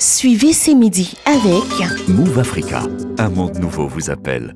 Suivez ces midis avec Move Africa, un monde nouveau vous appelle.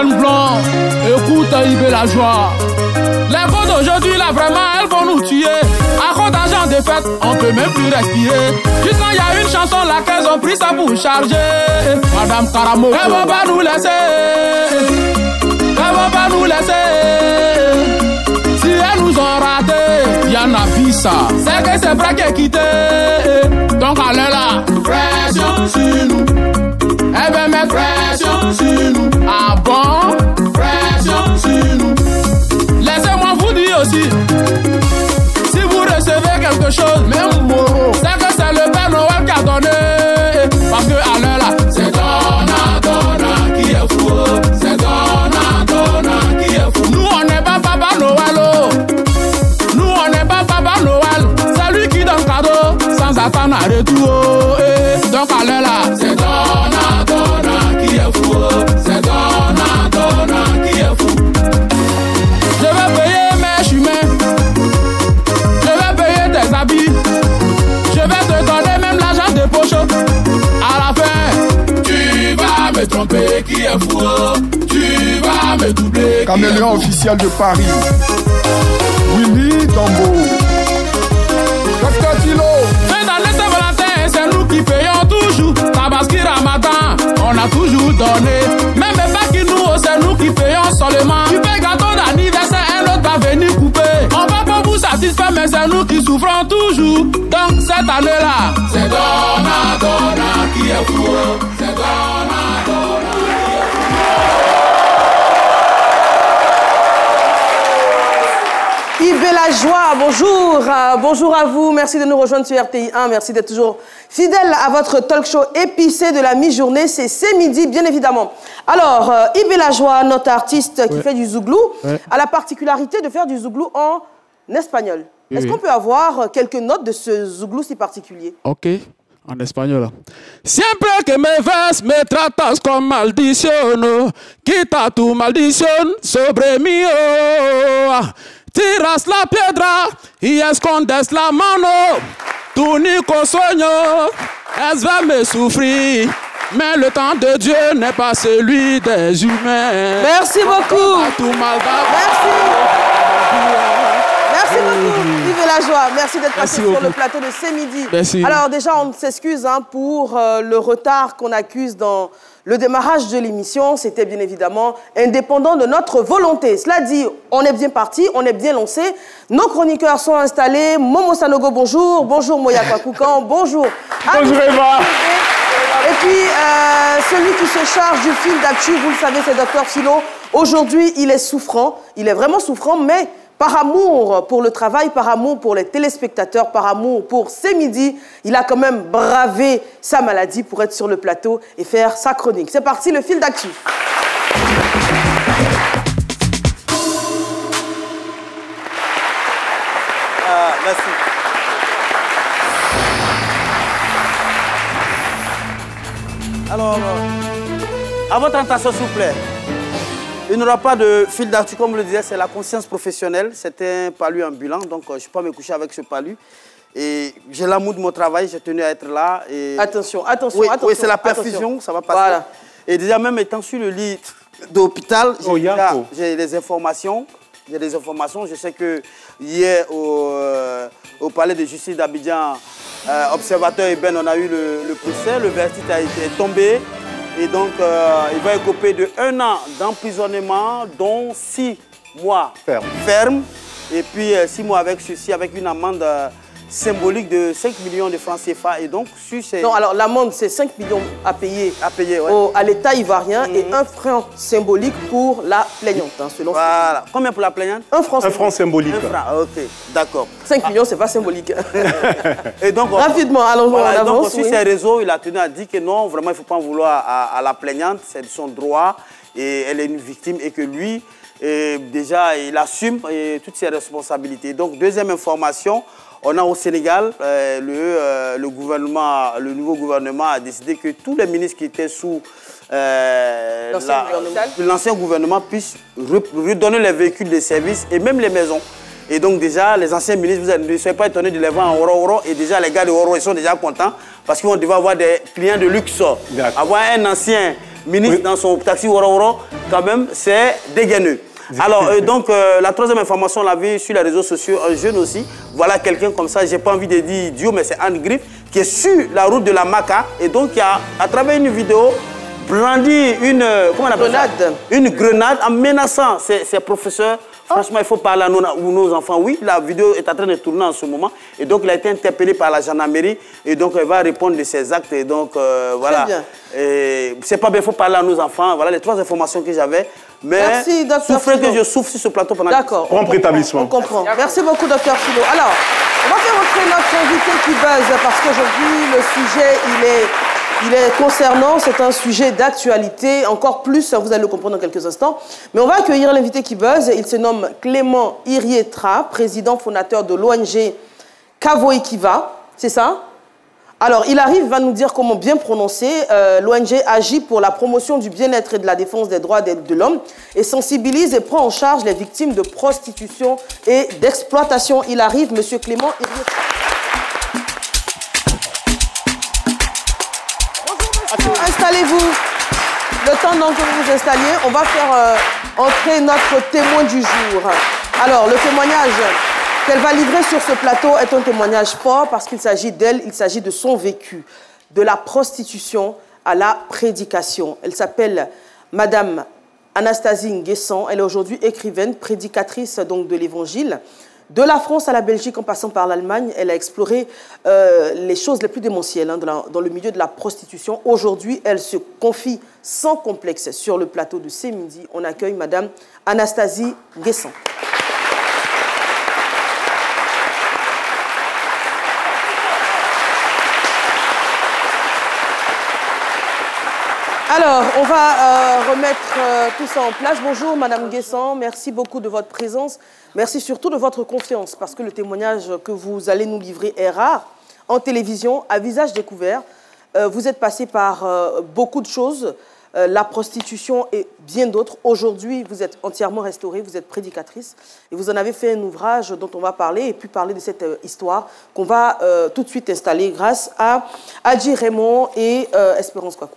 Blanc, écoute IB la joie. Les causes d'aujourd'hui là vraiment elles vont nous tuer. À cause d'argent de fête, on peut même plus respirer. Juste quand il y a une chanson laquelle ont pris ça pour charger. Madame Karamo, elle va pas nous laisser. Elle va pas nous laisser. Si elles nous ont raté, y en a vu ça. C'est que c'est vrai qu'elle est quittée. Donc elle est là, pression sur nous. Elle veut mettre pression sur nous. Ah bon? Pression sur nous. Laissez-moi vous dire aussi, si vous recevez quelque chose, même mot, c'est que c'est le Père Noël qui a donné. Parce que à l'heure là, c'est Donna qui est fou. C'est Donna qui est fou. Nous on n'est pas Papa Noël. Oh. Nous on n'est pas Papa Noël. C'est lui qui donne cadeau sans attendre à retour. Oh. Donc à l'heure là, c'est Donna qui est fou. C'est Donna qui est fou. Je vais payer mes chemins. Je vais payer tes habits. Je vais te donner même l'argent de poche. À la fin, tu vas me tromper qui est fou. Tu vas me doubler. Caméléon officiel de Paris. Willy Tombo. Dr. Tilo. Fin d'année Saint-Valentin, c'est nous qui payons toujours. Tabaski Ramadan, on a toujours donné. Même pas qui nous, c'est nous qui payons seulement. Tu payes gâteau d'anniversaire, un autre va venir couper. On va pas vous satisfaire, mais c'est nous qui souffrons toujours. Donc cette année-là, c'est Donna qui est fou. C'est Donna qui est fou. Yves la joie, bonjour, bonjour à vous, merci de nous rejoindre sur RTI1, merci d'être toujours fidèle à votre talk show épicé de la mi-journée, c'est midi bien évidemment. Alors, Yves la joie, notre artiste qui fait du zouglou, a la particularité de faire du zouglou en espagnol. Est-ce qu'on peut avoir quelques notes de ce zouglou si particulier? Ok. En espagnol. Siempre que me ves, me tratas con maldición. Quita tu maldición sobre mí. Tiras la piedra y escondes la mano. Tu único sueño es verme souffrir. Mais le temps de Dieu n'est pas celui des humains. Merci beaucoup. Merci. Merci beaucoup, Yves la joie. Merci d'être passé sur le plateau de ce midi. Merci. Alors déjà, on s'excuse pour le retard qu'on accuse dans le démarrage de l'émission. C'était bien évidemment indépendant de notre volonté. Cela dit, on est bien parti, on est bien lancé. Nos chroniqueurs sont installés. Momo Sanogo, bonjour. Bonjour Moya Kwakoukan, bonjour. Bonjour Eva. Et puis, celui qui se charge du fil d'actu, vous le savez, c'est Dr. Philo. Aujourd'hui, il est souffrant. Il est vraiment souffrant, mais par amour pour le travail, par amour pour les téléspectateurs, par amour pour ces midis, il a quand même bravé sa maladie pour être sur le plateau et faire sa chronique. C'est parti, le fil d'actu. Merci. Alors, à votre attention, s'il vous plaît. Il n'y aura pas de fil d'actu, comme je le disais, c'est la conscience professionnelle. C'est un palu ambulant, donc je ne peux pas me coucher avec ce palu. Et j'ai l'amour de mon travail, j'ai tenu à être là. Et... Attention. Oui, c'est la perfusion, ça va passer. Voilà. Et déjà, même étant sur le lit d'hôpital, j'ai des informations. Je sais que hier, au palais de justice d'Abidjan, observateur Eben, on a eu le procès. Le verdict a été tombé. Et donc, il va écoper de 1 an d'emprisonnement, dont 6 mois ferme. Et puis 6 mois avec ceci, avec une amende symbolique de 5 millions de francs CFA. Et donc, sur ces... Non, alors l'amende, c'est 5 millions à payer, ouais. À l'État ivoirien et 1 franc symbolique pour la plaignante, hein, selon voilà. Combien pour la plaignante? 1 franc symbolique. 1 franc symbolique. 1 franc, ok, d'accord. 5 millions, c'est pas symbolique. Et donc, rapidement, allons voilà, on donc, avance. sur ces réseaux, il a tenu à dire que non, vraiment, il ne faut pas en vouloir à la plaignante, c'est son droit et elle est une victime et que lui, déjà, il assume toutes ses responsabilités. Donc, deuxième information, on a au Sénégal, le nouveau gouvernement a décidé que tous les ministres qui étaient sous l'ancien gouvernement puissent redonner les véhicules de service et même les maisons. Et donc déjà, les anciens ministres, vous ne soyez pas étonnés de les voir en Oro. Et déjà, les gars de Oro, ils sont déjà contents parce qu'ils vont devoir avoir des clients de luxe. Avoir un ancien ministre dans son taxi Oro, quand même, c'est dégaineux. Alors, donc, la troisième information, on l'a vu sur les réseaux sociaux, un jeune aussi. Voilà quelqu'un comme ça, j'ai pas envie de dire idiot, mais c'est Anne Griff, qui est sur la route de la Maca. Et donc, qui a, à travers une vidéo, brandi une grenade en menaçant ses professeurs. Franchement, il faut parler à nos enfants. Oui, la vidéo est en train de tourner en ce moment. Et donc, il a été interpellé par la gendarmerie. Et donc, elle va répondre de ses actes. Et donc, voilà. C'est pas bien, il faut parler à nos enfants. Voilà les 3 informations que j'avais. Mais merci, Dr. souffrez que je souffre sur ce plateau pendant... D'accord. Prompt rétablissement. On comprend. Merci beaucoup, Dr. Philo. Alors, on va faire entrer notre invité qui buzz parce qu'aujourd'hui, le sujet, il est concernant, c'est un sujet d'actualité, encore plus, vous allez le comprendre dans quelques instants. Mais on va accueillir l'invité qui buzz. Il se nomme Clément Irietra, président fondateur de l'ONG Kavoikiva. C'est ça? Alors, il arrive, va nous dire comment bien prononcer. L'ONG agit pour la promotion du bien-être et de la défense des droits de l'homme et sensibilise et prend en charge les victimes de prostitution et d'exploitation. Il arrive, Monsieur Clément Irietra. Installez-vous. Le temps donc que vous vous installiez, on va faire entrer notre témoin du jour. Alors, le témoignage qu'elle va livrer sur ce plateau est un témoignage fort parce qu'il s'agit d'elle, il s'agit de son vécu, de la prostitution à la prédication. Elle s'appelle Madame Anastasie Nguessan. Elle est aujourd'hui écrivaine, prédicatrice donc de l'Évangile. De la France à la Belgique, en passant par l'Allemagne, elle a exploré les choses les plus démentielles hein, dans le milieu de la prostitution. Aujourd'hui, elle se confie sans complexe sur le plateau de C'est Midi. On accueille Madame Anastasie Nguessan. Alors, on va remettre tout ça en place. Bonjour, Madame Nguessan. Merci beaucoup de votre présence. Merci surtout de votre confiance, parce que le témoignage que vous allez nous livrer est rare. En télévision, à visage découvert, vous êtes passé par beaucoup de choses, la prostitution et bien d'autres. Aujourd'hui, vous êtes entièrement restaurée, vous êtes prédicatrice. Et vous en avez fait un ouvrage dont on va parler, et puis parler de cette histoire qu'on va tout de suite installer grâce à Adji Raymond et Espérance Kwaku.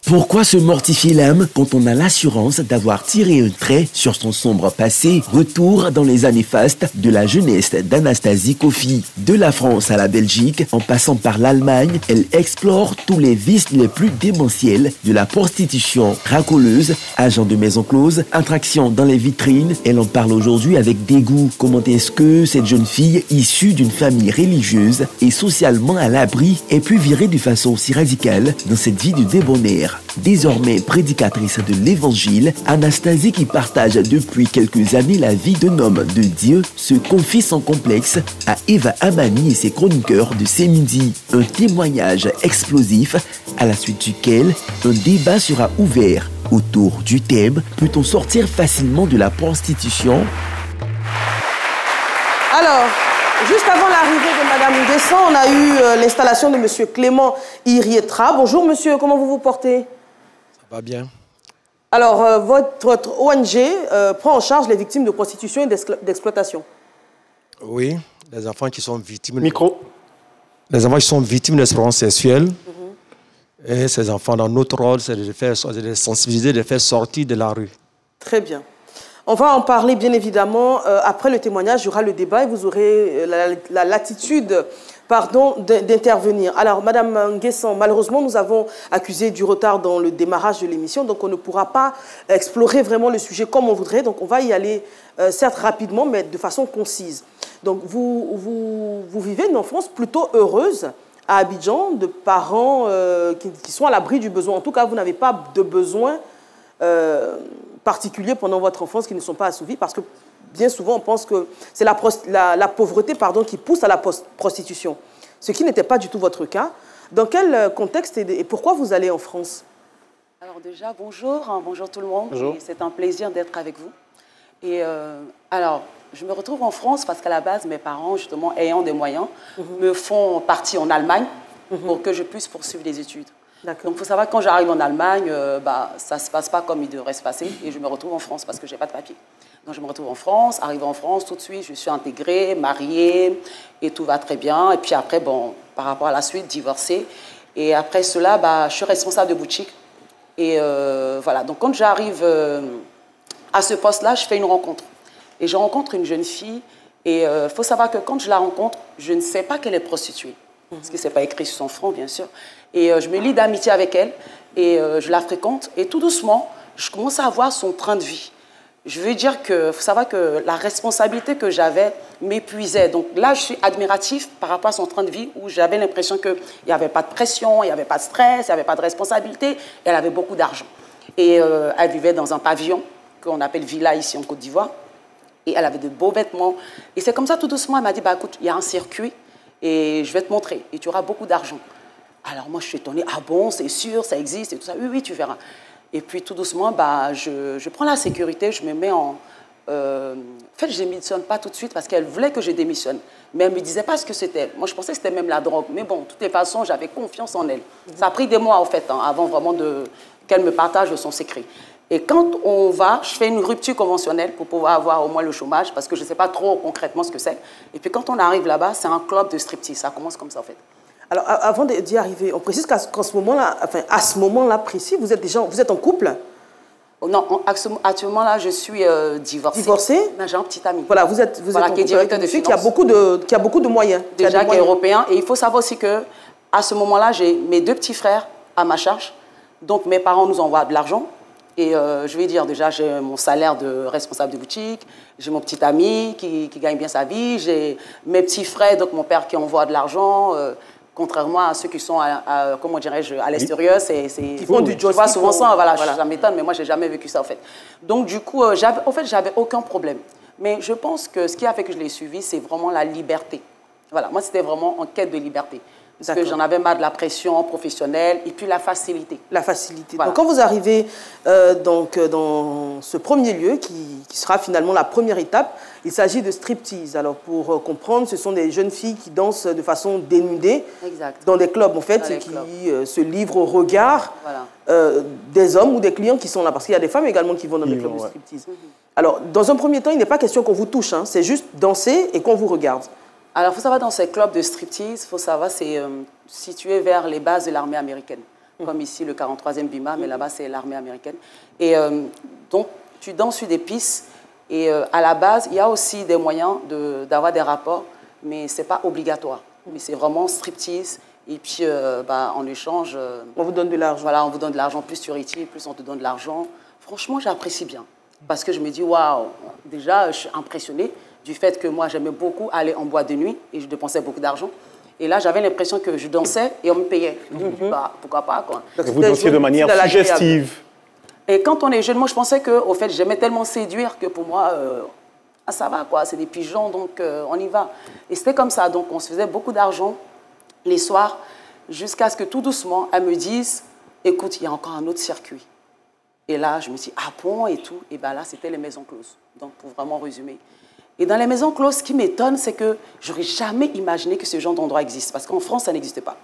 Pourquoi se mortifier l'âme quand on a l'assurance d'avoir tiré un trait sur son sombre passé? Retour dans les années fastes de la jeunesse d'Anastasie Kofi. De la France à la Belgique, en passant par l'Allemagne, elle explore tous les vices les plus démentiels de la prostitution. Racoleuse, agent de maison close, attraction dans les vitrines, elle en parle aujourd'hui avec dégoût. Comment est-ce que cette jeune fille, issue d'une famille religieuse et socialement à l'abri, est pu virer de façon si radicale dans cette vie de débonnaire? Désormais prédicatrice de l'Évangile, Anastasie, qui partage depuis quelques années la vie d'un homme de Dieu, se confie sans complexe à Eva Amani et ses chroniqueurs de C'est Midi. Un témoignage explosif à la suite duquel un débat sera ouvert autour du thème « Peut-on sortir facilement de la prostitution ?» Alors, juste avant l'arrivée de Madame Nguessan, on a eu l'installation de Monsieur Clément Irietra. Bonjour monsieur, comment vous vous portez? Ça va bien. Alors, votre ONG prend en charge les victimes de prostitution et d'exploitation. Oui, les enfants qui sont victimes... Les enfants qui sont victimes d'expériences sexuelles. Et ces enfants, dans notre rôle, c'est de les sensibiliser, de les faire sortir de la rue. Très bien. On va en parler, bien évidemment. Après le témoignage, il y aura le débat et vous aurez la latitude d'intervenir. Alors, Madame Nguessan, malheureusement, nous avons accusé du retard dans le démarrage de l'émission, donc on ne pourra pas explorer vraiment le sujet comme on voudrait. Donc, on va y aller, certes rapidement, mais de façon concise. Donc, vous vivez une enfance plutôt heureuse à Abidjan, de parents qui sont à l'abri du besoin. En tout cas, vous n'avez pas de besoins particuliers pendant votre enfance qui ne sont pas assouvis, parce que bien souvent, on pense que c'est la pauvreté qui pousse à la prostitution, ce qui n'était pas du tout votre cas. Dans quel contexte et pourquoi vous allez en France? Alors déjà, bonjour, bonjour tout le monde. C'est un plaisir d'être avec vous. Et alors, je me retrouve en France parce qu'à la base, mes parents, justement, ayant des moyens, me font partir en Allemagne pour que je puisse poursuivre des études. Donc, il faut savoir que quand j'arrive en Allemagne, ça ne se passe pas comme il devrait se passer et je me retrouve en France parce que je n'ai pas de papier. Donc, je me retrouve en France, arrive en France, tout de suite, je suis intégrée, mariée et tout va très bien. Et puis après, bon, par rapport à la suite, divorcée. Et après cela, je suis responsable de boutique. Et voilà, donc quand j'arrive à ce poste-là, je fais une rencontre. Et je rencontre une jeune fille. Et il faut savoir que quand je la rencontre, je ne sais pas qu'elle est prostituée. Parce que ce n'est pas écrit sur son front, bien sûr. Et je me lie d'amitié avec elle. Et je la fréquente. Et tout doucement, je commence à voir son train de vie. Je veux dire qu'il faut savoir que la responsabilité que j'avais m'épuisait. Donc là, je suis admiratif par rapport à son train de vie où j'avais l'impression qu'il n'y avait pas de pression, il n'y avait pas de stress, il n'y avait pas de responsabilité. Elle avait beaucoup d'argent. Et elle vivait dans un pavillon qu'on appelle villa ici en Côte d'Ivoire. Et elle avait de beaux vêtements. Et c'est comme ça, tout doucement, elle m'a dit, écoute, il y a un circuit et je vais te montrer. Et tu auras beaucoup d'argent. Alors moi, je suis étonnée. Ah bon, c'est sûr, ça existe et tout ça. Oui, oui, tu verras. Et puis tout doucement, je prends la sécurité, je me mets en... en fait, je ne démissionne pas tout de suite parce qu'elle voulait que je démissionne. Mais elle ne me disait pas ce que c'était. Moi, je pensais que c'était même la drogue. Mais bon, de toutes les façons, j'avais confiance en elle. Ça a pris des mois, en fait, avant vraiment qu'elle me partage son secret. Et quand on va, je fais une rupture conventionnelle pour pouvoir avoir au moins le chômage parce que je ne sais pas trop concrètement ce que c'est. Et puis quand on arrive là-bas, c'est un club de striptease. Ça commence comme ça, en fait. Alors, avant d'y arriver, on précise qu'à ce moment-là, enfin, à ce moment-là précis, vous êtes en couple? Non, actuellement, là, je suis divorcée. Divorcée? J'ai un petit ami. Voilà, vous êtes en qui est directeur de finances. Qui a beaucoup de moyens. Déjà, qui est européen. Et il faut savoir aussi qu'à ce moment-là, j'ai mes 2 petits frères à ma charge. Donc, mes parents nous envoient de l'argent. Et je vais dire, déjà, j'ai mon salaire de responsable de boutique, j'ai mon petit ami qui gagne bien sa vie, j'ai mes petits frères, donc mon père qui envoie de l'argent, contrairement à ceux qui sont, comment dirais-je, à l'extérieur, Qui font du job. Je vois souvent ça, voilà. Ça m'étonne, mais moi, je n'ai jamais vécu ça, en fait. Donc, du coup, en fait, j'avais aucun problème. Mais je pense que ce qui a fait que je l'ai suivi, c'est vraiment la liberté. Voilà, moi, c'était vraiment en quête de liberté. Parce que j'en avais marre de la pression professionnelle et puis la facilité. La facilité. Voilà. Donc, quand vous arrivez dans ce premier lieu, qui sera finalement la première étape, il s'agit de striptease. Alors, pour comprendre, ce sont des jeunes filles qui dansent de façon dénudée dans des clubs, en fait, et qui se livrent au regard des hommes ou des clients qui sont là. Parce qu'il y a des femmes également qui vont dans des clubs de striptease. Alors, dans un premier temps, il n'est pas question qu'on vous touche, hein, c'est juste danser et qu'on vous regarde. Alors, il faut savoir, dans ces clubs de striptease, il faut savoir, c'est situé vers les bases de l'armée américaine. Comme ici, le 43e BIMA, mais là-bas, c'est l'armée américaine. Et donc, tu danses sur des pistes. Et à la base, il y a aussi des moyens d'avoir des rapports, mais ce n'est pas obligatoire. Mais c'est vraiment striptease. Et puis, en échange... on vous donne de l'argent. Voilà, on vous donne de l'argent. Plus tu retires, plus on te donne de l'argent. Franchement, j'apprécie bien. Parce que je me dis, waouh, déjà, je suis impressionnée du fait que moi, j'aimais beaucoup aller en boîte de nuit et je dépensais beaucoup d'argent. Et là, j'avais l'impression que je dansais et on me payait. Donc, pourquoi pas, quoi. Et vous dansiez de manière suggestive. Et quand on est jeune, moi, je pensais que, au fait, j'aimais tellement séduire que pour moi, ça va, quoi. C'est des pigeons, donc on y va. Et c'était comme ça. Donc, on se faisait beaucoup d'argent les soirs jusqu'à ce que tout doucement, elle me dise, écoute, il y a encore un autre circuit. Et là, je me suis dit, ah bon, et tout. Et bien là, c'était les maisons closes. Donc, pour vraiment résumer. Et dans les maisons closes, ce qui m'étonne, c'est que je n'aurais jamais imaginé que ce genre d'endroit existe. Parce qu'en France, ça n'existait pas.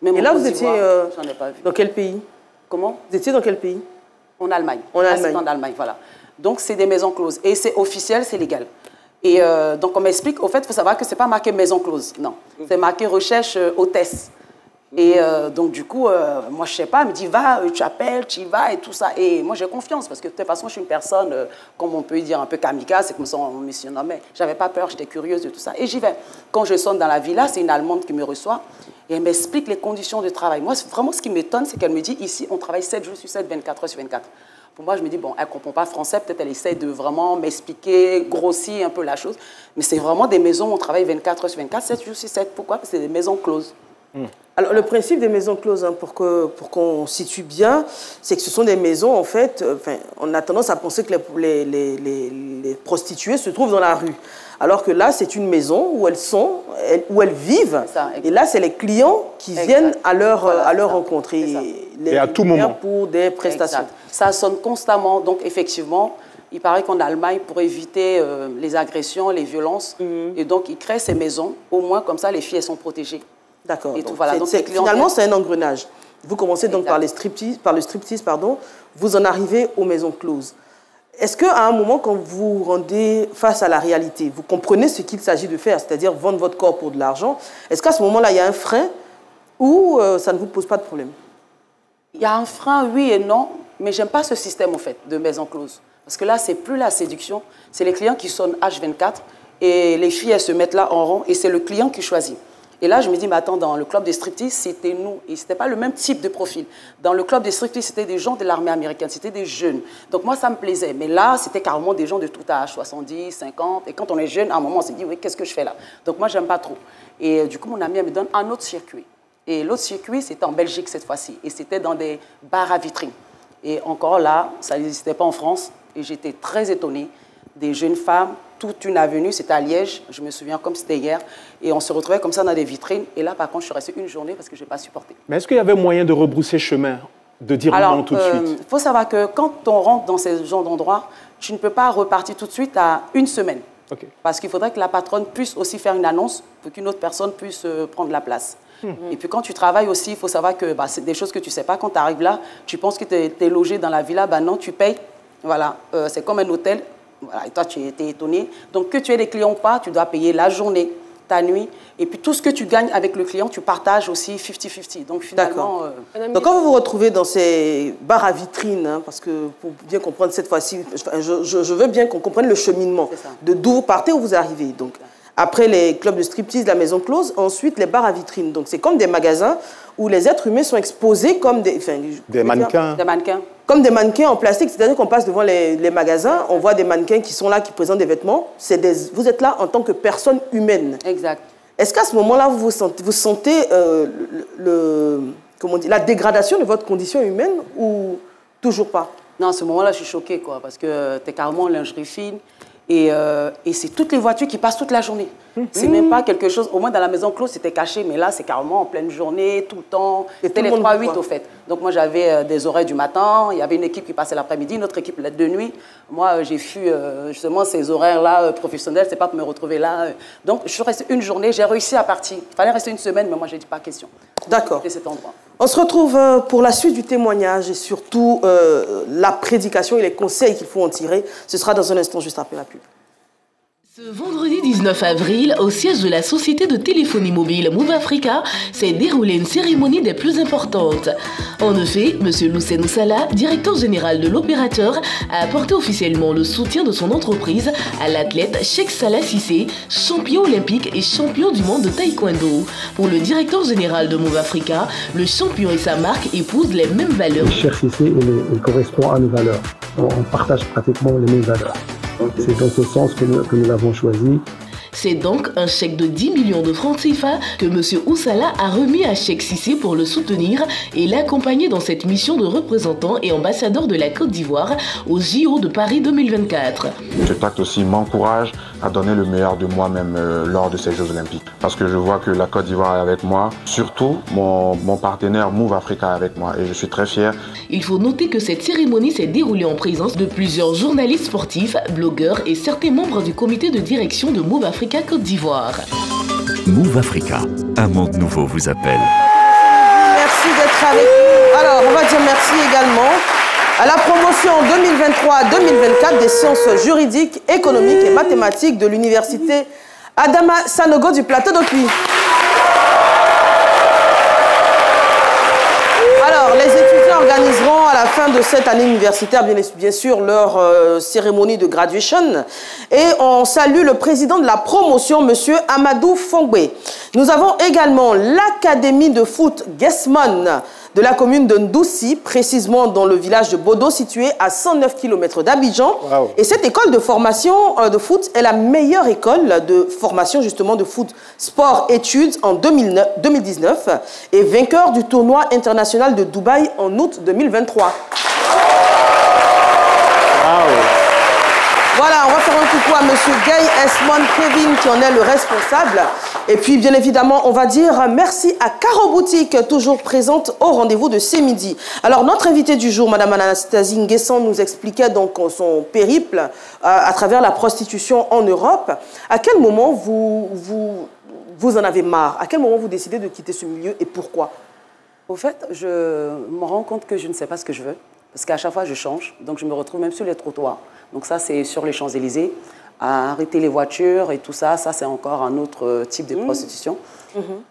Même et là, vous étiez dans quel pays? Comment? Vous étiez dans quel pays? En Allemagne. En Allemagne. En Allemagne, voilà. Donc, c'est des maisons closes. Et c'est officiel, c'est légal. Et donc, on m'explique, au fait, il faut savoir que ce n'est pas marqué maison close. Non. C'est marqué recherche hôtesse. Et donc, du coup, moi, je ne sais pas, elle me dit, va, tu appelles, tu y vas et tout ça. Et moi, j'ai confiance parce que de toute façon, je suis une personne, comme on peut dire, un peu kamikaze, c'est comme ça on me surnommait. Je n'avais pas peur, j'étais curieuse de tout ça. Et j'y vais. Quand je sonne dans la villa, c'est une Allemande qui me reçoit et elle m'explique les conditions de travail. Moi, vraiment, ce qui m'étonne, c'est qu'elle me dit, ici, on travaille 7 jours sur 7, 24 heures sur 24. Pour moi, je me dis, bon, elle ne comprend pas français, peut-être elle essaie de vraiment m'expliquer, grossir un peu la chose. Mais c'est vraiment des maisons où on travaille 24 heures sur 24, 7 jours sur 7. Pourquoi? Parce que c'est des maisons closes. Alors, le principe des maisons closes, hein, pour qu'on situe bien, c'est que ce sont des maisons, en fait, on a tendance à penser que les prostituées se trouvent dans la rue. Alors que là, c'est une maison où elles sont, où elles vivent. Ça, et là, c'est les clients qui viennent à leur rencontre. Et à tout moment. Pour des prestations. Exact. Ça sonne constamment. Donc, effectivement, il paraît qu'en Allemagne, pour éviter les agressions, les violences, et donc, ils créent ces maisons. Au moins, comme ça, les filles, elles sont protégées. D'accord. Voilà. Finalement, c'est un engrenage. Vous commencez donc par le striptease, vous en arrivez aux maisons closes. Est-ce qu'à un moment, quand vous rendez face à la réalité, vous comprenez ce qu'il s'agit de faire, c'est-à-dire vendre votre corps pour de l'argent, est-ce qu'à ce moment-là, il y a un frein ou ça ne vous pose pas de problème? Il y a un frein, oui et non, mais j'aime pas ce système, en fait, de maison close. Parce que là, c'est plus la séduction, c'est les clients qui sonnent H24 et les filles, elles se mettent là en rond et c'est le client qui choisit. Et là, je me dis, mais attends, dans le club des striptease, c'était nous. Et ce n'était pas le même type de profil. Dans le club des striptease, c'était des gens de l'armée américaine, c'était des jeunes. Donc moi, ça me plaisait. Mais là, c'était carrément des gens de tout âge, 70, 50. Et quand on est jeune, à un moment, on s'est dit, oui, qu'est-ce que je fais là? Donc moi, j'aime pas trop. Et du coup, mon ami, elle me donne un autre circuit. Et l'autre circuit, c'était en Belgique cette fois-ci. Et c'était dans des bars à vitrine. Et encore là, ça n'existait pas en France. Et j'étais très étonnée. Des jeunes femmes, toute une avenue, c'était à Liège, je me souviens comme c'était hier, et on se retrouvait comme ça dans des vitrines, et là par contre je suis restée une journée parce que je n'ai pas supporté. Mais est-ce qu'il y avait moyen de rebrousser chemin, de dire non tout de suite? Il faut savoir que quand on rentre dans ces genres d'endroits, tu ne peux pas repartir tout de suite à une semaine, parce qu'il faudrait que la patronne puisse aussi faire une annonce pour qu'une autre personne puisse prendre la place. Et puis quand tu travailles aussi, il faut savoir que c'est des choses que tu ne sais pas, quand tu arrives là, tu penses que tu es logé dans la villa, non, tu payes, voilà, c'est comme un hôtel. Voilà, et toi, tu étais étonné. Donc, que tu aies des clients ou pas, tu dois payer la journée, ta nuit. Et puis, tout ce que tu gagnes avec le client, tu partages aussi 50-50. Donc, finalement... Donc, quand vous vous retrouvez dans ces bars à vitrine, hein, parce que pour bien comprendre cette fois-ci, je veux bien qu'on comprenne le cheminement de d'où vous partez, où vous arrivez. Donc, après les clubs de striptease, la maison close, ensuite les bars à vitrine. Donc, c'est comme des magasins où les êtres humains sont exposés comme des mannequins. Des mannequins. Comme des mannequins en plastique, c'est-à-dire qu'on passe devant les magasins, on voit des mannequins qui sont là, qui présentent des vêtements. Vous êtes là en tant que personne humaine. Exact. Est-ce qu'à ce moment-là, vous sentez la dégradation de votre condition humaine ou toujours pas? Non, à ce moment-là, je suis choquée, quoi, parce que tu es carrément en lingerie fine. Et c'est toutes les voitures qui passent toute la journée. C'est même pas quelque chose... Au moins, dans la maison close, c'était caché. Mais là, c'est carrément en pleine journée, tout le temps. C'était les 3-8, au fait. Donc, moi, j'avais des horaires du matin. Il y avait une équipe qui passait l'après-midi, une autre équipe de nuit. Moi, j'ai fui justement ces horaires-là professionnels. C'est pas pour me retrouver là. Donc, je suis restée une journée. J'ai réussi à partir. Il fallait rester une semaine, mais moi, j'ai dit pas question. D'accord. C'était cet endroit. On se retrouve pour la suite du témoignage et surtout la prédication et les conseils qu'il faut en tirer. Ce sera dans un instant, juste après la pub. Ce vendredi 19 avril, au siège de la société de téléphonie mobile Move Africa, s'est déroulée une cérémonie des plus importantes. En effet, M. Loussène Sala, directeur général de l'opérateur, a apporté officiellement le soutien de son entreprise à l'athlète Cheikh Salah Cissé, champion olympique et champion du monde de taekwondo. Pour le directeur général de Move Africa, le champion et sa marque épousent les mêmes valeurs. Cheikh Cissé, il correspond à nos valeurs. On partage pratiquement les mêmes valeurs. C'est dans ce sens que nous l'avons choisi. C'est donc un chèque de 10 millions de francs CFA que M. Oussala a remis à Cheikh Cissé pour le soutenir et l'accompagner dans cette mission de représentant et ambassadeur de la Côte d'Ivoire aux JO de Paris 2024. Cet acte aussi m'encourage à donner le meilleur de moi-même lors de ces Jeux Olympiques. Parce que je vois que la Côte d'Ivoire est avec moi, surtout mon partenaire Move Africa est avec moi et je suis très fier. Il faut noter que cette cérémonie s'est déroulée en présence de plusieurs journalistes sportifs, blogueurs et certains membres du comité de direction de Move Africa Côte d'Ivoire. Move Africa, un monde nouveau vous appelle. Merci d'être avec nous. Alors, on va dire merci également à la promotion 2023-2024 des sciences juridiques, économiques et mathématiques de l'université Adama Sanogo du plateau d'Opuy. Alors, les étudiants organiseront à la fin de cette année universitaire, bien sûr, leur cérémonie de graduation. Et on salue le président de la promotion, M. Amadou Fongbe. Nous avons également l'Académie de foot Guesmon de la commune de Ndoussi, précisément dans le village de Bodo, situé à 109 km d'Abidjan. Wow. Et cette école de formation de foot est la meilleure école de formation justement de foot, sport, études en 2019 et vainqueur du tournoi international de Dubaï en août 2023. Wow. Voilà, on va faire un coucou à M. Gay Esmond Kevin qui en est le responsable. Et puis, bien évidemment, on va dire merci à Caro Boutique, toujours présente au rendez-vous de ce midi. Alors, notre invitée du jour, Mme Anastasie Nguessan, nous expliquait donc son périple à travers la prostitution en Europe. À quel moment vous en avez marre? À quel moment vous décidez de quitter ce milieu et pourquoi? Au fait, je me rends compte que je ne sais pas ce que je veux. Parce qu'à chaque fois, je change. Donc, je me retrouve même sur les trottoirs. Donc, ça, c'est sur les Champs-Élysées. À arrêter les voitures et tout ça, ça, c'est encore un autre type de prostitution.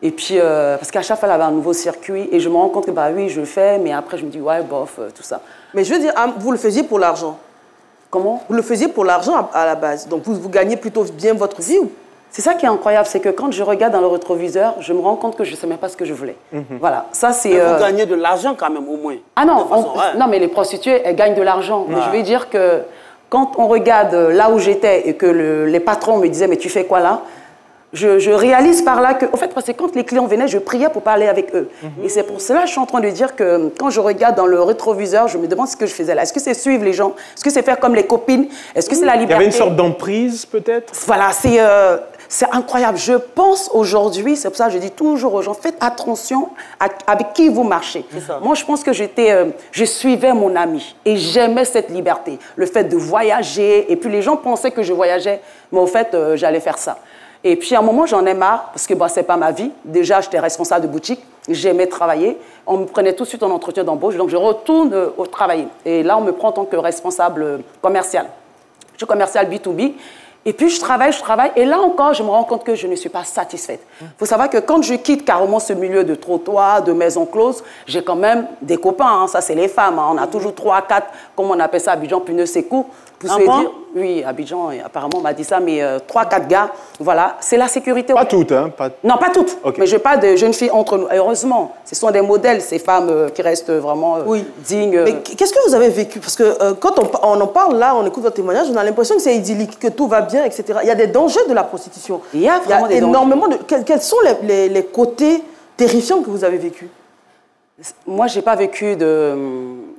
Et puis, parce qu'à chaque fois, il y avait un nouveau circuit. Et je me rends compte que, bah oui, je le fais. Mais après, je me dis, ouais, bof, tout ça. Mais je veux dire, vous le faisiez pour l'argent. Comment? Vous le faisiez pour l'argent à la base. Donc, vous gagnez plutôt bien votre vie ou? C'est ça qui est incroyable, c'est que quand je regarde dans le rétroviseur, je me rends compte que je ne sais même pas ce que je voulais. Voilà, ça c'est... Vous gagnez de l'argent quand même, au moins. Ah non, non mais les prostituées, elles gagnent de l'argent. Mais je vais dire que quand on regarde là où j'étais et que les patrons me disaient « mais tu fais quoi là ?» je réalise par là que, en fait, parce que quand les clients venaient, je priais pour parler avec eux. Et c'est pour cela que je suis en train de dire que quand je regarde dans le rétroviseur, je me demande ce que je faisais là. Est-ce que c'est suivre les gens? Est-ce que c'est faire comme les copines? Est-ce que c'est la liberté? Il y avait une sorte d'emprise, peut-être? Voilà, c'est incroyable. Je pense aujourd'hui, c'est pour ça que je dis toujours aux gens, faites attention avec qui vous marchez. Moi, je pense que je suivais mon ami et j'aimais cette liberté. Le fait de voyager, et puis les gens pensaient que je voyageais, mais au fait, j'allais faire ça. Et puis à un moment, j'en ai marre, parce que bah, ce n'est pas ma vie. Déjà, j'étais responsable de boutique, j'aimais travailler. On me prenait tout de suite en entretien d'embauche, donc je retourne au travail. Et là, on me prend en tant que responsable commercial. Je suis commercial B2B. Et puis, je travaille, et là encore, je me rends compte que je ne suis pas satisfaite. Il faut savoir que quand je quitte carrément ce milieu de trottoir, de maison close, j'ai quand même des copains, hein, ça c'est les femmes. Hein. On a toujours 3 à 4, comme on appelle ça, Abidjan, puneux secours. Pour se dire, oui, Abidjan, apparemment, on m'a dit ça, mais 3-4 gars, voilà, c'est la sécurité. Pas toutes, hein? Non, pas toutes. Okay. Mais je parle de jeunes filles entre nous. Et heureusement, ce sont des modèles, ces femmes qui restent vraiment dignes. Mais qu'est-ce que vous avez vécu? Parce que quand on en parle là, on écoute votre témoignage, on a l'impression que c'est idyllique, que tout va bien, etc. Il y a des dangers de la prostitution. Il y a vraiment des énormément de... Quels sont les côtés terrifiants que vous avez vécus? Moi, je n'ai pas vécu de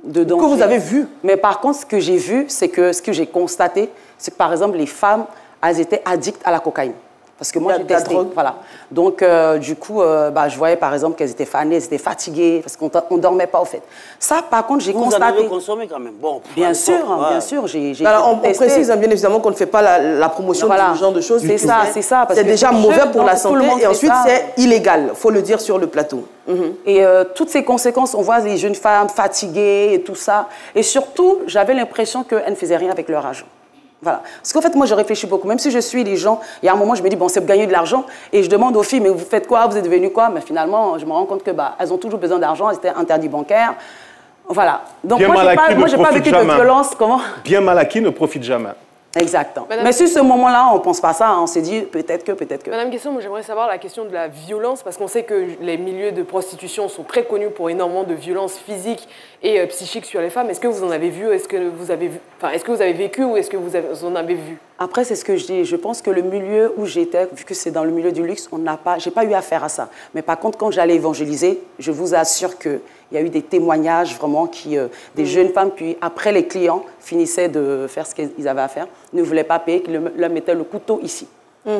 danger. Que vous avez vu? Mais par contre, ce que j'ai vu, c'est que ce que j'ai constaté, c'est que par exemple, les femmes, elles étaient addictes à la cocaïne. Parce que moi, j'ai testé. Voilà. Donc, du coup, je voyais par exemple qu'elles étaient fanées, elles étaient fatiguées, parce qu'on ne dormait pas, au fait. Ça, par contre, j'ai constaté... Vous en avez consommé quand même? Bon, bien sûr, bien sûr. Alors, on précise bien évidemment qu'on ne fait pas la promotion de ce genre de choses. C'est ça, c'est ça. C'est déjà mauvais pour la santé et ensuite, c'est illégal. Il faut le dire sur le plateau. Et toutes ces conséquences, on voit les jeunes femmes fatiguées et tout ça. Et surtout, j'avais l'impression qu'elles ne faisaient rien avec leur argent. Voilà. Parce qu'en fait, moi, je réfléchis beaucoup. Même si je suis les gens, il y a un moment, je me dis, bon, c'est pour gagner de l'argent. Et je demande aux filles, mais vous faites quoi? Vous êtes devenues quoi? Mais finalement, je me rends compte que elles ont toujours besoin d'argent. Elles étaient interdites bancaires. Voilà. Donc, moi, je n'ai pas vécu de violence. Comment? Bien mal acquis ne profite jamais. Exactement. Mais sur ce moment-là, on ne pense pas ça. On s'est dit, peut-être que... Madame Nguessan, moi, j'aimerais savoir la question de la violence, parce qu'on sait que les milieux de prostitution sont très connus pour énormément de violences physiques et psychiques sur les femmes. Est-ce que vous en avez vu? Est-ce que vous avez vu? Enfin, est-ce que vous avez vécu ou est-ce que vous en avez vu? Après, c'est ce que je dis. Je pense que le milieu où j'étais, vu que c'est dans le milieu du luxe, j'ai pas eu affaire à ça. Mais par contre, quand j'allais évangéliser, je vous assure qu'il y a eu des témoignages vraiment des jeunes femmes, puis après les clients finissaient de faire ce qu'ils avaient à faire, ne voulaient pas payer, qu'ils leur mettaient le couteau ici.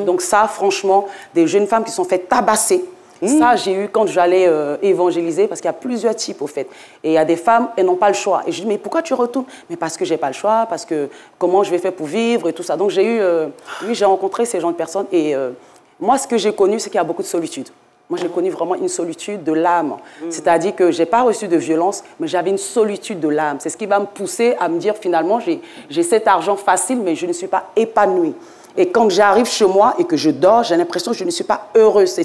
Donc ça, franchement, des jeunes femmes qui sont fait tabasser. Ça, j'ai eu quand j'allais évangéliser, parce qu'il y a plusieurs types, au fait. Et il y a des femmes, elles n'ont pas le choix. Et je dis, mais pourquoi tu retournes? Mais parce que je n'ai pas le choix, parce que comment je vais faire pour vivre et tout ça. Donc j'ai rencontré ces gens de personnes. Et moi, ce que j'ai connu, c'est qu'il y a beaucoup de solitude. Moi, j'ai connu vraiment une solitude de l'âme. C'est-à-dire que je n'ai pas reçu de violence, mais j'avais une solitude de l'âme. C'est ce qui va me pousser à me dire, finalement, j'ai cet argent facile, mais je ne suis pas épanouie. Et quand j'arrive chez moi et que je dors, j'ai l'impression que je ne suis pas heureuse.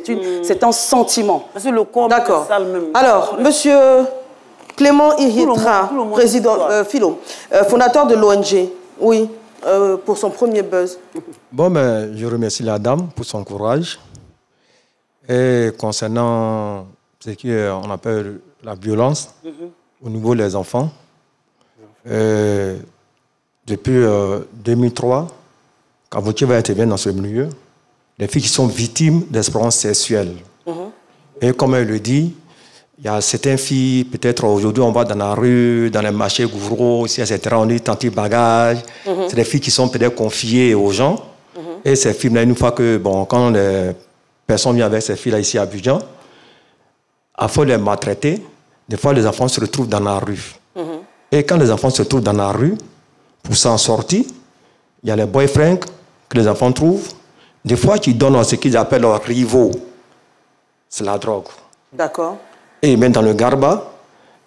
C'est un sentiment. Parce que le corps, d'accord. Alors, monsieur Clément Iritra, président, fondateur de l'ONG, oui, pour son premier buzz. Bon, ben, je remercie la dame pour son courage. Et concernant ce qu'on appelle la violence au niveau des enfants. Depuis 2003, quand Vautier va intervenir dans ce milieu, les filles qui sont victimes d'expériences sexuelles. Et comme elle le dit, il y a certaines filles, peut-être aujourd'hui on va dans la rue, dans les marchés gros, etc. On dit tenter bagage. C'est des filles qui sont peut-être confiées aux gens. Et ces filles-là, une fois que, bon, quand les personnes viennent avec ces filles-là ici à Abidjan, à force de les maltraiter, des fois les enfants se retrouvent dans la rue. Et quand les enfants se trouvent dans la rue, pour s'en sortir, il y a les boyfriends que les enfants trouvent. Des fois, qui donnent ce qu'ils appellent leurs rivaux. C'est la drogue. D'accord. Et ils mettent dans le garba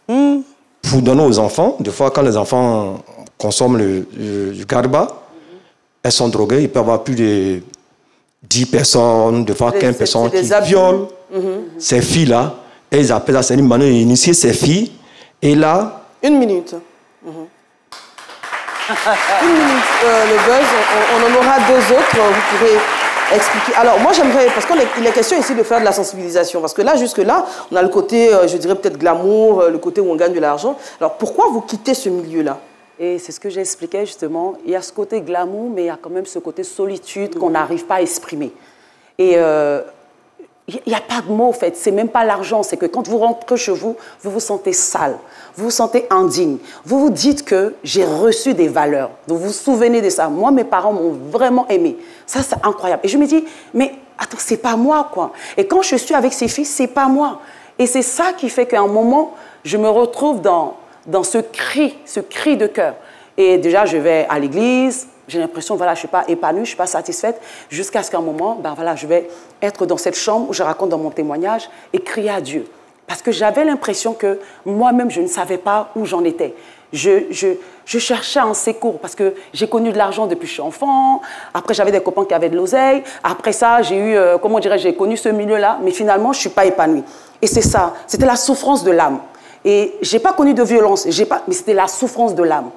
pour donner aux enfants. Des fois, quand les enfants consomment le garba, elles sont droguées. Il peut y avoir plus de 10 personnes, des fois 15 personnes qui violent ces filles-là. Et ils appellent ça, c'est une manière d'initier ces filles. Et là... Une minute. Une minute, le buzz. On en aura deux autres. Vous pourrez expliquer. Alors, moi, j'aimerais, parce qu'il est question ici de faire de la sensibilisation. Parce que là, jusque-là, on a le côté, je dirais peut-être glamour, le côté où on gagne de l'argent. Alors, pourquoi vous quittez ce milieu-là? Et c'est ce que j'expliquais justement. Il y a ce côté glamour, mais il y a quand même ce côté solitude qu'on n'arrive pas à exprimer. Et il n'y a pas de mots, en fait. C'est même pas l'argent. C'est que quand vous rentrez chez vous, vous vous sentez sale. Vous vous sentez indigne. Vous vous dites que j'ai reçu des valeurs. Vous vous souvenez de ça. Moi, mes parents m'ont vraiment aimé. Ça, c'est incroyable. Et je me dis, mais attends, c'est pas moi, quoi. Et quand je suis avec ces filles, c'est pas moi. Et c'est ça qui fait qu'à un moment, je me retrouve dans ce cri de cœur. Et déjà, je vais à l'église. J'ai l'impression, voilà, je ne suis pas épanouie, je ne suis pas satisfaite, jusqu'à ce qu'à un moment, ben voilà, je vais être dans cette chambre où je raconte dans mon témoignage et crier à Dieu. Parce que j'avais l'impression que moi-même, je ne savais pas où j'en étais. Je cherchais un secours parce que j'ai connu de l'argent depuis que je suis enfant. Après, j'avais des copains qui avaient de l'oseille. Après ça, j'ai eu, comment dirais-je, j'ai connu ce milieu-là. Mais finalement, je ne suis pas épanouie. Et c'est ça, c'était la souffrance de l'âme. Et je n'ai pas connu de violence, mais c'était la souffrance de l'âme.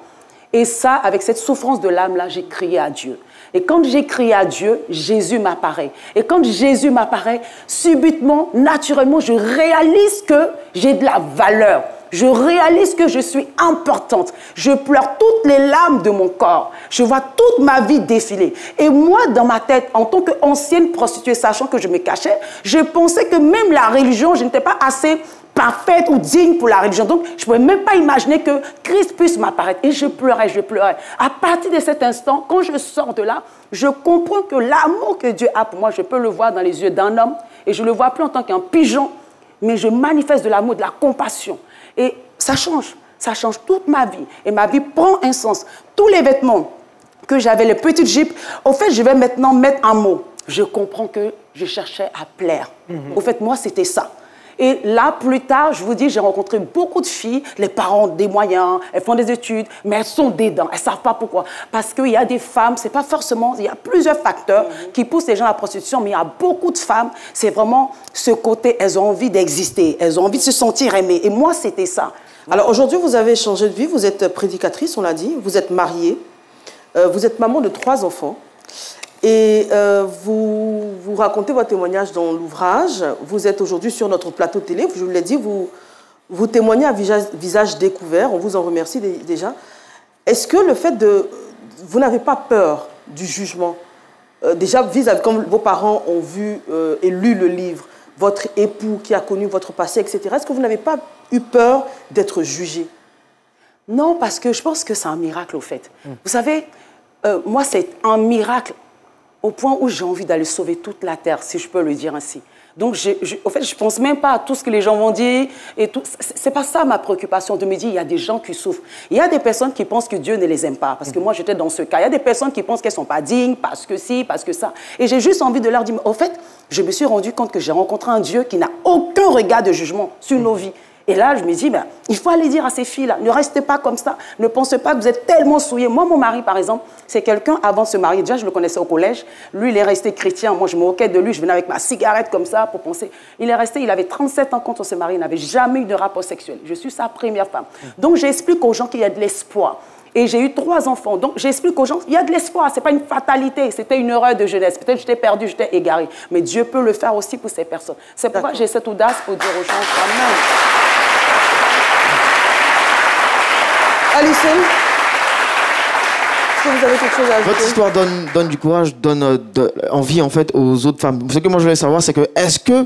Et ça, avec cette souffrance de l'âme-là, j'ai crié à Dieu. Et quand j'ai crié à Dieu, Jésus m'apparaît. Et quand Jésus m'apparaît, subitement, naturellement, je réalise que j'ai de la valeur. Je réalise que je suis importante. Je pleure toutes les larmes de mon corps. Je vois toute ma vie défiler. Et moi, dans ma tête, en tant qu'ancienne prostituée, sachant que je me cachais, je pensais que même la religion, je n'étais pas assez parfaite ou digne pour la religion. Donc, je ne pouvais même pas imaginer que Christ puisse m'apparaître. Et je pleurais, je pleurais. À partir de cet instant, quand je sors de là, je comprends que l'amour que Dieu a pour moi, je peux le voir dans les yeux d'un homme. Et je ne le vois plus en tant qu'un pigeon, mais je manifeste de l'amour, de la compassion. Et ça change toute ma vie. Et ma vie prend un sens. Tous les vêtements que j'avais, les petites jupes, au fait, je vais maintenant mettre un mot. Je comprends que je cherchais à plaire. Au fait, moi, c'était ça. Et là, plus tard, je vous dis, j'ai rencontré beaucoup de filles, les parents ont des moyens, elles font des études, mais elles sont dedans, elles ne savent pas pourquoi. Parce qu'il y a des femmes, c'est pas forcément, il y a plusieurs facteurs qui poussent les gens à la prostitution, mais il y a beaucoup de femmes, c'est vraiment ce côté, elles ont envie d'exister, elles ont envie de se sentir aimées. Et moi, c'était ça. Alors aujourd'hui, vous avez changé de vie, vous êtes prédicatrice, on l'a dit, vous êtes mariée, vous êtes maman de 3 enfants. Et vous racontez votre témoignage dans l'ouvrage. Vous êtes aujourd'hui sur notre plateau télé. Je vous l'ai dit, vous témoignez à visage découvert. On vous en remercie déjà. Est-ce que le fait de... Vous n'avez pas peur du jugement? Déjà, comme vos parents ont vu et lu le livre, votre époux qui a connu votre passé, etc. Est-ce que vous n'avez pas eu peur d'être jugé? Non, parce que je pense que c'est un miracle, au fait. Vous savez, moi, c'est un miracle au point où j'ai envie d'aller sauver toute la terre, si je peux le dire ainsi. Donc, au fait, je ne pense même pas à tout ce que les gens vont dire. Ce n'est pas ça ma préoccupation, de me dire il y a des gens qui souffrent. Il y a des personnes qui pensent que Dieu ne les aime pas, parce que moi, j'étais dans ce cas. Il y a des personnes qui pensent qu'elles ne sont pas dignes, parce que si, parce que ça. Et j'ai juste envie de leur dire, au fait, je me suis rendu compte que j'ai rencontré un Dieu qui n'a aucun regard de jugement sur nos vies. Et là, je me dis, ben, il faut aller dire à ces filles-là, ne restez pas comme ça, ne pensez pas que vous êtes tellement souillés. Moi, mon mari, par exemple, c'est quelqu'un, avant de se marier, déjà, je le connaissais au collège. Lui, il est resté chrétien. Moi, je me moquais de lui. Je venais avec ma cigarette comme ça pour penser. Il est resté, il avait 37 ans quand on s'est marié. Il n'avait jamais eu de rapport sexuel. Je suis sa première femme. Donc, j'explique aux gens qu'il y a de l'espoir. Et j'ai eu 3 enfants. Donc, j'explique aux gens, il y a de l'espoir. Ce n'est pas une fatalité. C'était une erreur de jeunesse. Peut-être que j'étais perdue, j'étais égarée. Mais Dieu peut le faire aussi pour ces personnes. C'est pourquoi j'ai cette audace pour dire aux gens, quand même. Alison, est-ce que vous avez quelque chose à ajouter? Votre histoire donne du courage, donne envie en fait aux autres femmes. Ce que moi je voulais savoir, c'est que est-ce que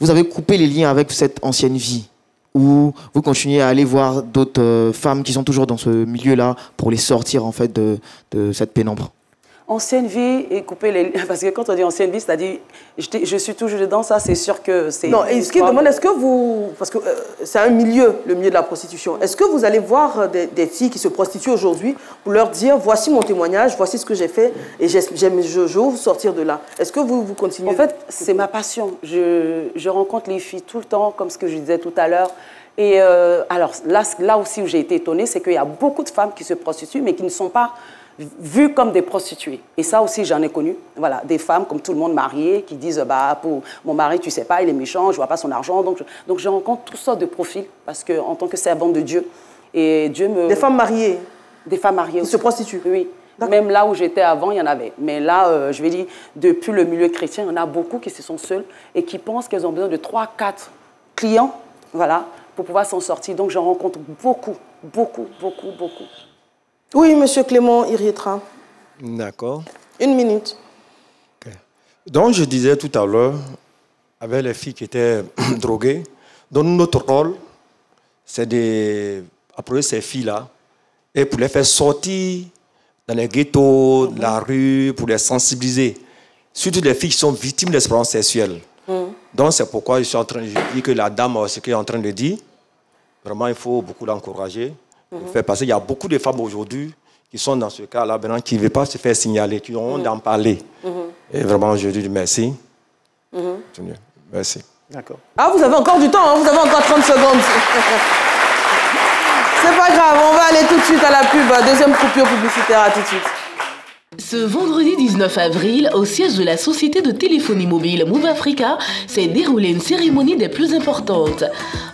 vous avez coupé les liens avec cette ancienne vie ou vous continuez à aller voir d'autres femmes qui sont toujours dans ce milieu-là pour les sortir en fait de cette pénombre? Ancienne vie et couper les liens, parce que quand on dit ancienne vie, c'est-à-dire, je suis toujours dedans, ça, c'est sûr que c'est... Non, et ce qui demande, est-ce que vous... Parce que c'est un milieu, le milieu de la prostitution. Est-ce que vous allez voir des filles qui se prostituent aujourd'hui pour leur dire, voici mon témoignage, voici ce que j'ai fait, et je veux vous sortir de là? Est-ce que vous continuez? En fait, c'est ma passion. Je rencontre les filles tout le temps, comme ce que je disais tout à l'heure. Et alors, là aussi où j'ai été étonnée, c'est qu'il y a beaucoup de femmes qui se prostituent, mais qui ne sont pas vues comme des prostituées. Et ça aussi, j'en ai connu. Voilà, des femmes, comme tout le monde, mariées, qui disent, bah, pour mon mari, tu sais pas, il est méchant, je vois pas son argent. Donc je rencontre toutes sortes de profils, parce qu'en tant que servante de Dieu, et Dieu me... Des femmes mariées? Des femmes mariées qui se prostituent? Oui. Même là où j'étais avant, il y en avait. Mais là, je vais dire, depuis le milieu chrétien, il y en a beaucoup qui se sont seules et qui pensent qu'elles ont besoin de 3-4 clients, voilà, pour pouvoir s'en sortir. Donc, j'en rencontre beaucoup. Oui, monsieur Clément Irietra. D'accord. 1 minute. Okay. Donc, je disais tout à l'heure, avec les filles qui étaient droguées, donc notre rôle, c'est d'approcher ces filles-là et pour les faire sortir dans les ghettos, de la rue, pour les sensibiliser. Surtout les filles qui sont victimes d'expériences sexuelles. Donc, c'est pourquoi je suis en train de dire que la dame, ce qu'elle est en train de dire, vraiment, il faut beaucoup l'encourager. Parce qu'il y a beaucoup de femmes aujourd'hui qui sont dans ce cas-là, maintenant, qui ne veulent pas se faire signaler, qui ont honte d'en parler. Et vraiment, je dis merci. Merci. D'accord. Ah, vous avez encore du temps, hein? Vous avez encore 30 secondes. C'est pas grave, on va aller tout de suite à la pub. Deuxième coupure publicitaire, à tout de suite. Ce vendredi 19 avril, au siège de la société de téléphonie mobile Move Africa, s'est déroulée une cérémonie des plus importantes.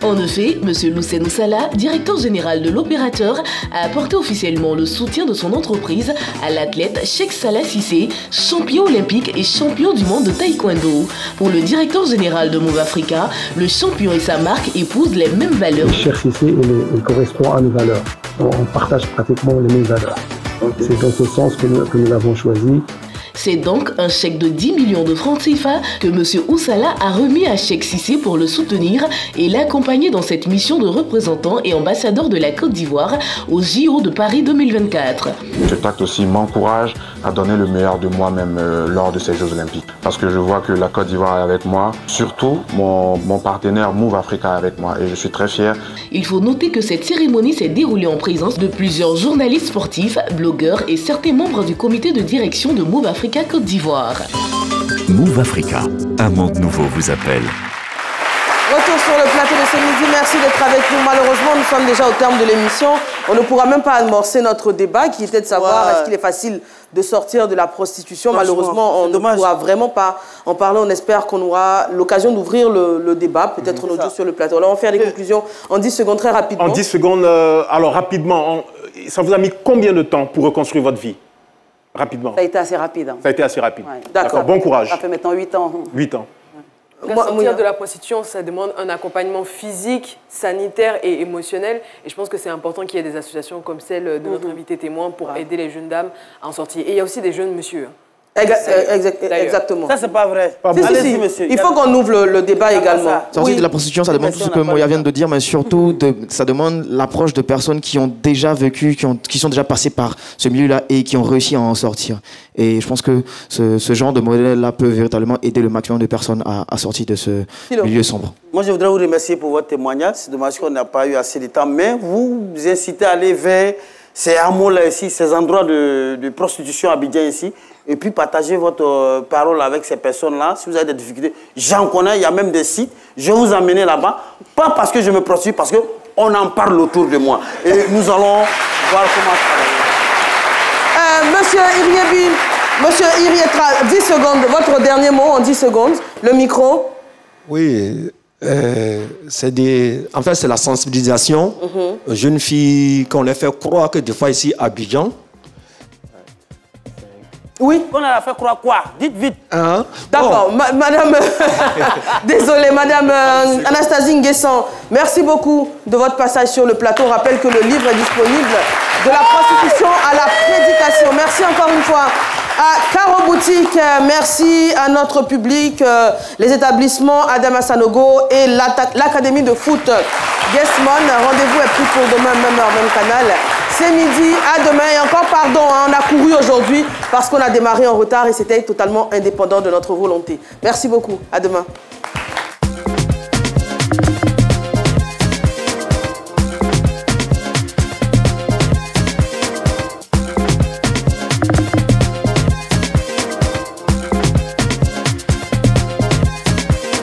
En effet, M. Lousseinou Salah, directeur général de l'opérateur, a apporté officiellement le soutien de son entreprise à l'athlète Cheikh Salah Cissé, champion olympique et champion du monde de taekwondo. Pour le directeur général de Move Africa, le champion et sa marque épousent les mêmes valeurs. Cheikh Cissé, il correspond à nos valeurs. On partage pratiquement les mêmes valeurs. C'est dans ce sens que nous l'avons choisi. C'est donc un chèque de 10 millions de francs CFA que M. Oussala a remis à Cheikh Cissé pour le soutenir et l'accompagner dans cette mission de représentant et ambassadeur de la Côte d'Ivoire aux JO de Paris 2024. Cet acte aussi m'encourage à donner le meilleur de moi-même lors de ces Jeux Olympiques. Parce que je vois que la Côte d'Ivoire est avec moi, surtout mon partenaire Move Africa est avec moi et je suis très fier. Il faut noter que cette cérémonie s'est déroulée en présence de plusieurs journalistes sportifs, blogueurs et certains membres du comité de direction de Move Africa Côte d'Ivoire. Move Africa, un monde nouveau vous appelle. Retour sur le plateau de ce midi, merci d'être avec nous. Malheureusement, nous sommes déjà au terme de l'émission. On ne pourra même pas amorcer notre débat qui était de savoir est-ce qu'il est facile de sortir de la prostitution. Malheureusement, on ne pourra vraiment pas en parler. On espère qu'on aura l'occasion d'ouvrir le débat, peut-être en audio sur le plateau. Alors, on va faire des conclusions en 10 secondes, très rapidement. En 10 secondes, alors rapidement, ça vous a mis combien de temps pour reconstruire votre vie? Rapidement. Ça a été assez rapide. Ça a été assez rapide. Ouais. D'accord. Bon courage. Ça fait maintenant 8 ans. 8 ans. Sortir de la prostitution, ça demande un accompagnement physique, sanitaire et émotionnel. Et je pense que c'est important qu'il y ait des associations comme celle de notre invité témoin pour aider les jeunes dames à en sortir. Et il y a aussi des jeunes monsieur. Exactement. Ça, c'est pas vrai. Si, monsieur. Il faut qu'on ouvre le débat également. Sortir de la prostitution, ça demande tout ce que Moya vient de dire, mais surtout, ça demande l'approche de personnes qui ont déjà vécu, qui sont déjà passées par ce milieu-là et qui ont réussi à en sortir. Et je pense que ce genre de modèle-là peut véritablement aider le maximum de personnes à sortir de ce milieu sombre. Moi, je voudrais vous remercier pour votre témoignage. C'est dommage qu'on n'a pas eu assez de temps, mais vous incitez à aller vers ces hameaux-là ici, ces endroits de prostitution à Abidjan ici, et puis partagez votre parole avec ces personnes-là. Si vous avez des difficultés, j'en connais, il y a même des sites. Je vais vous emmener là-bas, pas parce que je me prostitue, parce qu'on en parle autour de moi. Et nous allons voir comment Monsieur Iriebi, Monsieur Irietra, 10 secondes, votre dernier mot en 10 secondes, le micro. Oui, en fait, c'est la sensibilisation aux jeunes filles qu'on les fait croire que des fois ici à Abidjan, Oui. On a fait croire quoi? Dites vite. Hein? D'accord, madame, désolée, madame Anastasie Nguessan, merci beaucoup de votre passage sur le plateau. On rappelle que le livre est disponible de la prostitution à la prédication. Merci encore une fois à Caro Boutique, merci à notre public, les établissements Adama Sanogo et l'Académie de foot Guestmon. Rendez-vous est pris pour demain, même heure, même canal. C'est midi, à demain. Et encore pardon, hein, on a couru aujourd'hui parce qu'on a démarré en retard et c'était totalement indépendant de notre volonté. Merci beaucoup, à demain.